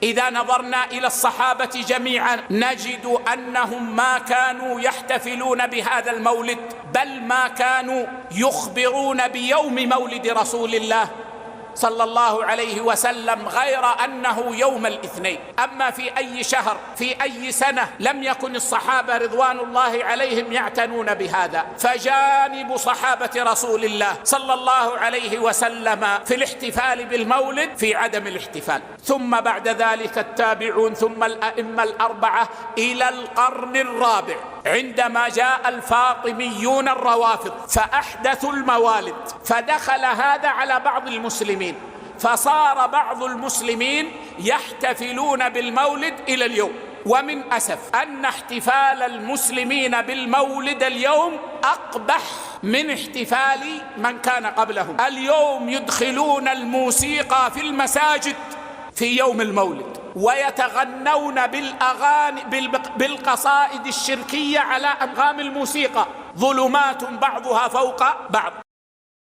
إذا نظرنا إلى الصحابة جميعا نجد أنهم ما كانوا يحتفلون بهذا المولد، بل ما كانوا يخبرون بيوم مولد رسول الله صلى الله عليه وسلم، غير أنه يوم الاثنين. أما في أي شهر في أي سنة لم يكن الصحابة رضوان الله عليهم يعتنون بهذا. فجانب صحابة رسول الله صلى الله عليه وسلم في الاحتفال بالمولد في عدم الاحتفال. ثم بعد ذلك التابعون، ثم الأئمة الأربعة إلى القرن الرابع عندما جاء الفاطميون الروافض فأحدثوا الموالد، فدخل هذا على بعض المسلمين، فصار بعض المسلمين يحتفلون بالمولد إلى اليوم. ومن أسف أن احتفال المسلمين بالمولد اليوم أقبح من احتفال من كان قبلهم. اليوم يدخلون الموسيقى في المساجد في يوم المولد، ويتغنون بالقصائد الشركية على أنغام الموسيقى، ظلمات بعضها فوق بعض.